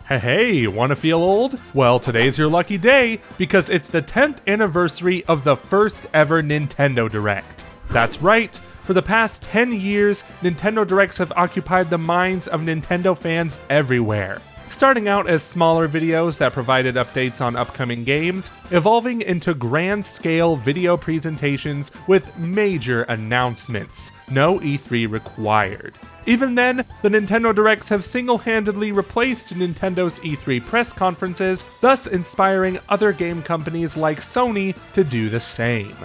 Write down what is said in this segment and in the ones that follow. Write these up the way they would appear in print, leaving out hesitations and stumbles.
Hey, wanna feel old? Well, today's your lucky day, because it's the 10th anniversary of the first ever Nintendo Direct. That's right, for the past 10 years, Nintendo Directs have occupied the minds of Nintendo fans everywhere. Starting out as smaller videos that provided updates on upcoming games, evolving into grand-scale video presentations with major announcements, no E3 required. Even then, the Nintendo Directs have single-handedly replaced Nintendo's E3 press conferences, thus inspiring other game companies like Sony to do the same.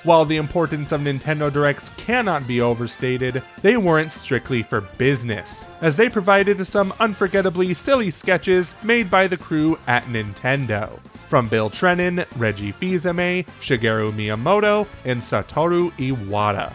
While the importance of Nintendo Directs cannot be overstated, they weren't strictly for business, as they provided some unforgettably silly sketches made by the crew at Nintendo. From Bill Trinen, Reggie fils-aime, Shigeru Miyamoto, and Satoru Iwata.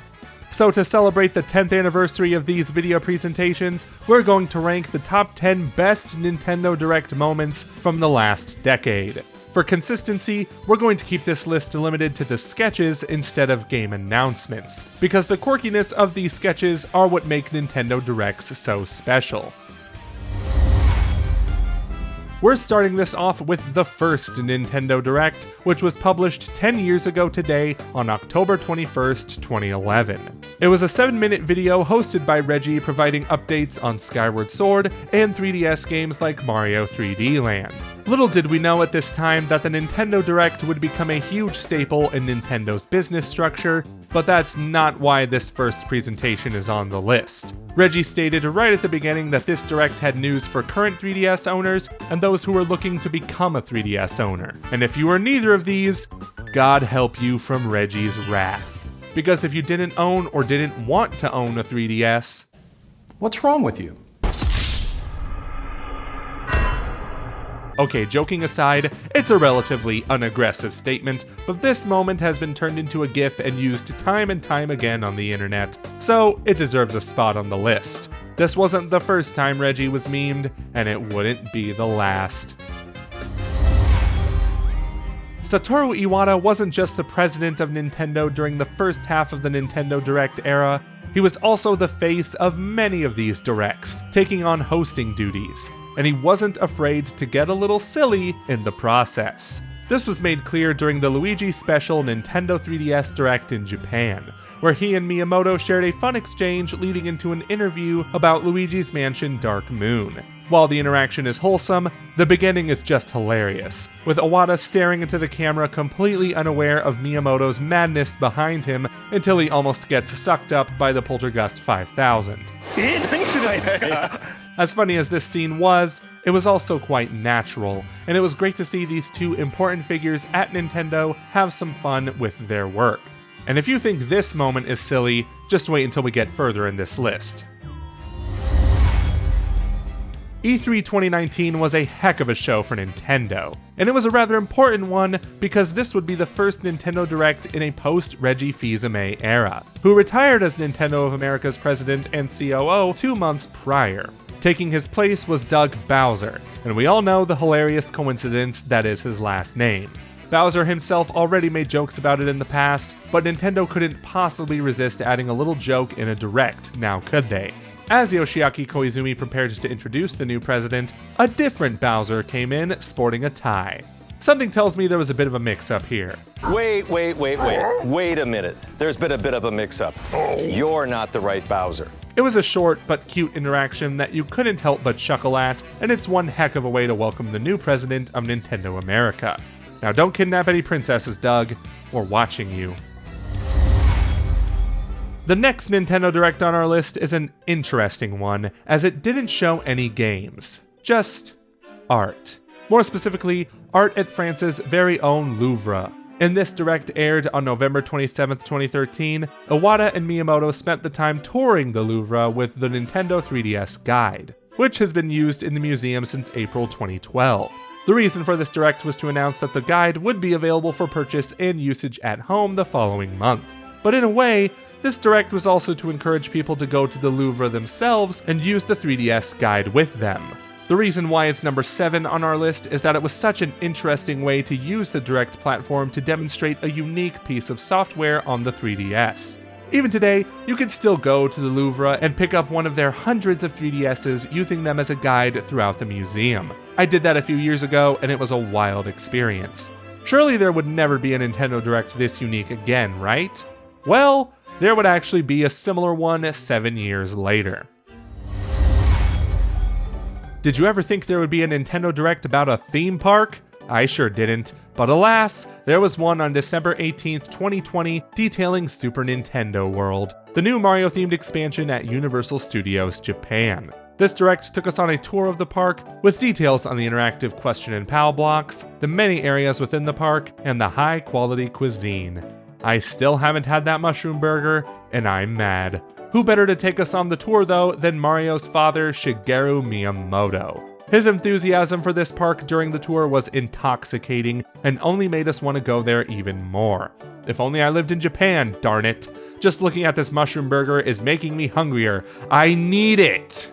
So to celebrate the 10th anniversary of these video presentations, we're going to rank the top 10 best Nintendo Direct moments from the last decade. For consistency, we're going to keep this list limited to the sketches instead of game announcements, because the quirkiness of these sketches are what make Nintendo Directs so special. We're starting this off with the first Nintendo Direct, which was published 10 years ago today on October 21st, 2011. It was a 7-minute video hosted by Reggie providing updates on Skyward Sword and 3DS games like Mario 3D Land. Little did we know at this time that the Nintendo Direct would become a huge staple in Nintendo's business structure, but that's not why this first presentation is on the list. Reggie stated right at the beginning that this Direct had news for current 3DS owners and those who were looking to become a 3DS owner. And if you are neither of these, God help you from Reggie's wrath. Because if you didn't own or didn't want to own a 3DS... What's wrong with you? Okay, joking aside, it's a relatively unaggressive statement, but this moment has been turned into a GIF and used time and time again on the internet, so it deserves a spot on the list. This wasn't the first time Reggie was memed, and it wouldn't be the last. Satoru Iwata wasn't just the president of Nintendo during the first half of the Nintendo Direct era, he was also the face of many of these Directs, taking on hosting duties. And he wasn't afraid to get a little silly in the process. This was made clear during the Luigi special Nintendo 3DS Direct in Japan, where he and Miyamoto shared a fun exchange leading into an interview about Luigi's Mansion Dark Moon. While the interaction is wholesome, the beginning is just hilarious, with Iwata staring into the camera completely unaware of Miyamoto's madness behind him until he almost gets sucked up by the Poltergust 5000. As funny as this scene was, it was also quite natural, and it was great to see these two important figures at Nintendo have some fun with their work. And if you think this moment is silly, just wait until we get further in this list. E3 2019 was a heck of a show for Nintendo, and it was a rather important one because this would be the first Nintendo Direct in a post-Reggie fils-aime era, who retired as Nintendo of America's president and COO 2 months prior. Taking his place was Doug Bowser, and we all know the hilarious coincidence that is his last name. Bowser himself already made jokes about it in the past, but Nintendo couldn't possibly resist adding a little joke in a Direct, now could they? As Yoshiaki Koizumi prepared to introduce the new president, a different Bowser came in sporting a tie. Something tells me there was a bit of a mix-up here. Wait a minute. There's been a bit of a mix-up. You're not the right Bowser. It was a short but cute interaction that you couldn't help but chuckle at, and it's one heck of a way to welcome the new president of Nintendo America. Now don't kidnap any princesses, Doug. We're watching you. The next Nintendo Direct on our list is an interesting one, as it didn't show any games, just art. More specifically, art at France's very own Louvre. In this Direct aired on November 27, 2013, Iwata and Miyamoto spent the time touring the Louvre with the Nintendo 3DS Guide, which has been used in the museum since April 2012. The reason for this Direct was to announce that the guide would be available for purchase and usage at home the following month. But in a way, this Direct was also to encourage people to go to the Louvre themselves and use the 3DS Guide with them. The reason why it's number 7 on our list is that it was such an interesting way to use the Direct platform to demonstrate a unique piece of software on the 3DS. Even today, you can still go to the Louvre and pick up one of their hundreds of 3DSs using them as a guide throughout the museum. I did that a few years ago, and it was a wild experience. Surely there would never be a Nintendo Direct this unique again, right? Well, there would actually be a similar one 7 years later. Did you ever think there would be a Nintendo Direct about a theme park? I sure didn't, but alas, there was one on December 18th, 2020, detailing Super Nintendo World, the new Mario-themed expansion at Universal Studios Japan. This Direct took us on a tour of the park, with details on the interactive question and pal blocks, the many areas within the park, and the high-quality cuisine. I still haven't had that mushroom burger, and I'm mad. Who better to take us on the tour, though, than Mario's father, Shigeru Miyamoto? His enthusiasm for this park during the tour was intoxicating and only made us want to go there even more. If only I lived in Japan, darn it. Just looking at this mushroom burger is making me hungrier. I need it!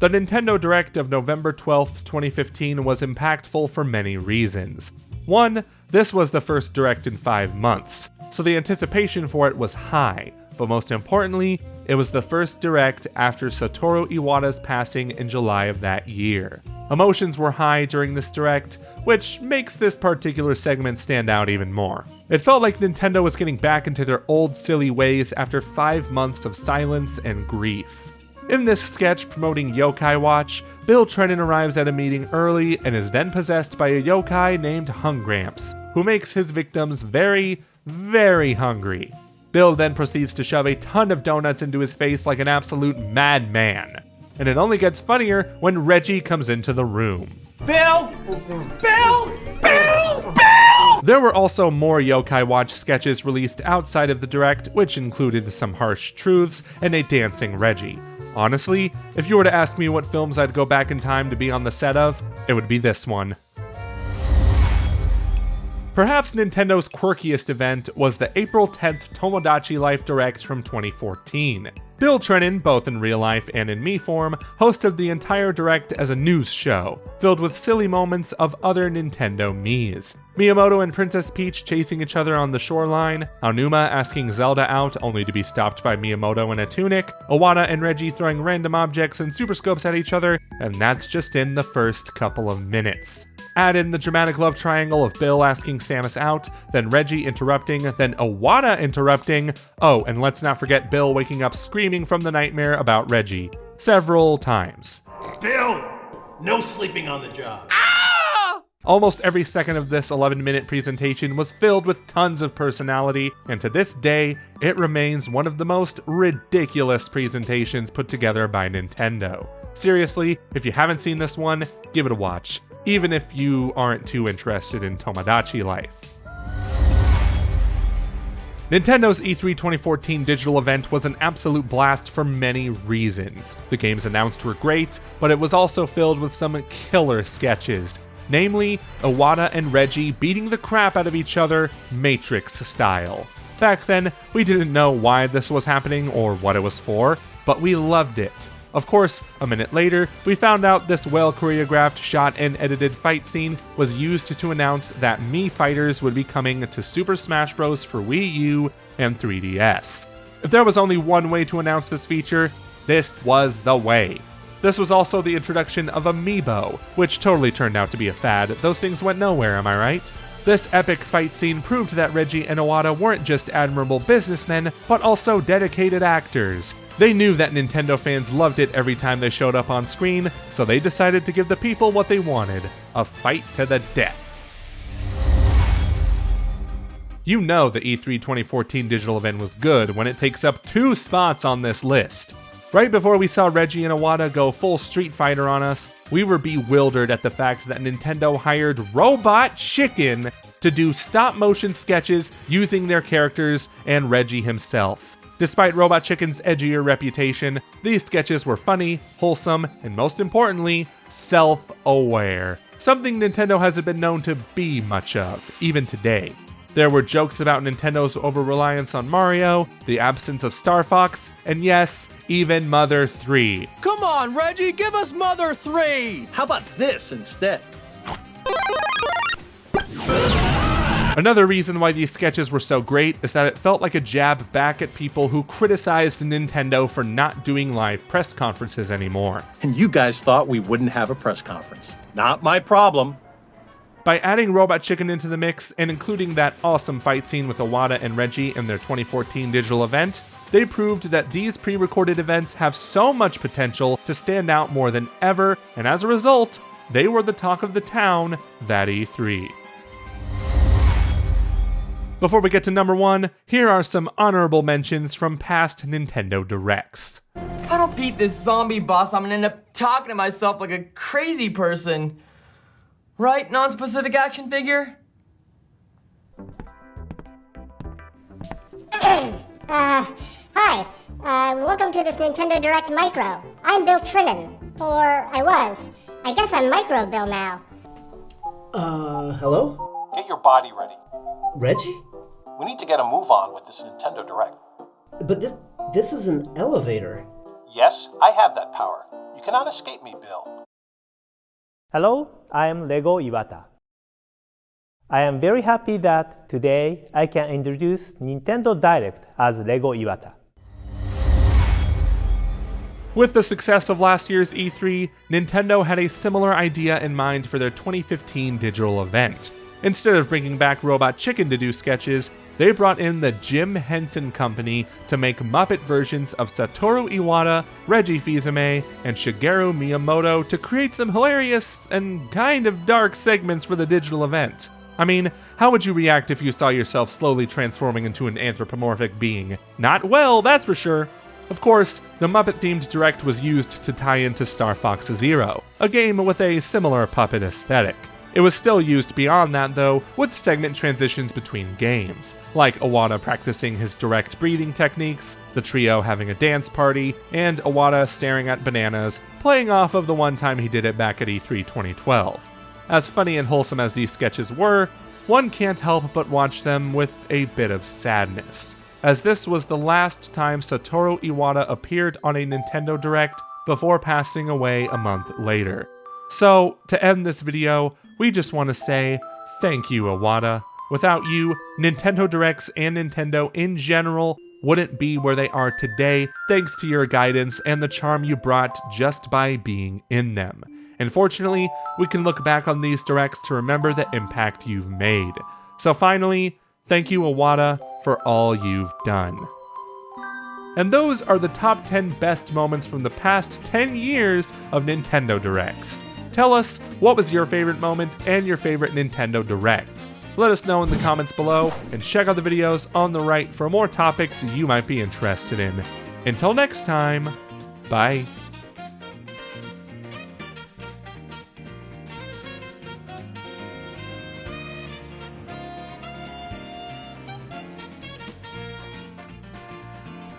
The Nintendo Direct of November 12th, 2015 was impactful for many reasons. One, this was the first Direct in 5 months, so the anticipation for it was high, but most importantly, it was the first Direct after Satoru Iwata's passing in July of that year. Emotions were high during this Direct, which makes this particular segment stand out even more. It felt like Nintendo was getting back into their old silly ways after 5 months of silence and grief. In this sketch promoting Yokai Watch, Bill Trinen arrives at a meeting early and is then possessed by a yokai named Hungramps, who makes his victims very, very hungry. Bill then proceeds to shove a ton of donuts into his face like an absolute madman. And it only gets funnier when Reggie comes into the room. Bill! Bill! Bill! Bill! There were also more Yokai Watch sketches released outside of the Direct, which included some harsh truths and a dancing Reggie. Honestly, if you were to ask me what films I'd go back in time to be on the set of, it would be this one. Perhaps Nintendo's quirkiest event was the April 10th Tomodachi Life Direct from 2014. Bill Trinen, both in real life and in Mii form, hosted the entire Direct as a news show, filled with silly moments of other Nintendo Miis. Miyamoto and Princess Peach chasing each other on the shoreline, Aonuma asking Zelda out only to be stopped by Miyamoto in a tunic, Iwata and Reggie throwing random objects and super scopes at each other, and that's just in the first couple of minutes. Add in the dramatic love triangle of Bill asking Samus out, then Reggie interrupting, then Iwata interrupting, oh, and let's not forget Bill waking up screaming from the nightmare about Reggie. Several times. Bill! No sleeping on the job. Almost every second of this 11-minute presentation was filled with tons of personality, and to this day, it remains one of the most ridiculous presentations put together by Nintendo. Seriously, if you haven't seen this one, give it a watch, even if you aren't too interested in Tomodachi Life. Nintendo's E3 2014 digital event was an absolute blast for many reasons. The games announced were great, but it was also filled with some killer sketches. Namely, Iwata and Reggie beating the crap out of each other, Matrix style. Back then, we didn't know why this was happening or what it was for, but we loved it. Of course, a minute later, we found out this well-choreographed, shot and edited fight scene was used to announce that Mii Fighters would be coming to Super Smash Bros. For Wii U and 3DS. If there was only one way to announce this feature, this was the way. This was also the introduction of Amiibo, which totally turned out to be a fad. Those things went nowhere, am I right? This epic fight scene proved that Reggie and Iwata weren't just admirable businessmen, but also dedicated actors. They knew that Nintendo fans loved it every time they showed up on screen, so they decided to give the people what they wanted, a fight to the death. You know the E3 2014 digital event was good when it takes up 2 spots on this list. Right before we saw Reggie and Iwata go full Street Fighter on us, we were bewildered at the fact that Nintendo hired Robot Chicken to do stop-motion sketches using their characters and Reggie himself. Despite Robot Chicken's edgier reputation, these sketches were funny, wholesome, and most importantly, self-aware. Something Nintendo hasn't been known to be much of, even today. There were jokes about Nintendo's over-reliance on Mario, the absence of Star Fox, and yes, even Mother 3. Come on, Reggie, give us Mother 3! How about this instead? Another reason why these sketches were so great is that it felt like a jab back at people who criticized Nintendo for not doing live press conferences anymore. And you guys thought we wouldn't have a press conference. Not my problem. By adding Robot Chicken into the mix and including that awesome fight scene with Iwata and Reggie in their 2014 digital event, they proved that these pre-recorded events have so much potential to stand out more than ever, and as a result, they were the talk of the town that E3. Before we get to number 1, here are some honorable mentions from past Nintendo Directs. If I don't beat this zombie boss, I'm gonna end up talking to myself like a crazy person. Right, non-specific action figure? Hi. Welcome to this Nintendo Direct Micro. I'm Bill Trinan. Or I was. I guess I'm Micro Bill now. Hello? Get your body ready. Reggie? We need to get a move on with this Nintendo Direct. But this is an elevator. Yes, I have that power. You cannot escape me, Bill. Hello, I am Lego Iwata. I am very happy that today I can introduce Nintendo Direct as Lego Iwata. With the success of last year's E3, Nintendo had a similar idea in mind for their 2015 digital event. Instead of bringing back Robot Chicken to do sketches, they brought in the Jim Henson Company to make Muppet versions of Satoru Iwata, Reggie fils-aime, and Shigeru Miyamoto to create some hilarious and kind of dark segments for the digital event. I mean, how would you react if you saw yourself slowly transforming into an anthropomorphic being? Not well, that's for sure. Of course, the Muppet-themed Direct was used to tie into Star Fox Zero, a game with a similar puppet aesthetic. It was still used beyond that though, with segment transitions between games, like Iwata practicing his direct breathing techniques, the trio having a dance party, and Iwata staring at bananas, playing off of the one time he did it back at E3 2012. As funny and wholesome as these sketches were, one can't help but watch them with a bit of sadness, as this was the last time Satoru Iwata appeared on a Nintendo Direct before passing away a month later. So, to end this video, we just want to say thank you, Iwata. Without you, Nintendo Directs and Nintendo in general wouldn't be where they are today, thanks to your guidance and the charm you brought just by being in them. And fortunately, we can look back on these Directs to remember the impact you've made. So finally, thank you, Iwata, for all you've done. And those are the top 10 best moments from the past 10 years of Nintendo Directs. Tell us, what was your favorite moment and your favorite Nintendo Direct? Let us know in the comments below, and check out the videos on the right for more topics you might be interested in. Until next time, bye.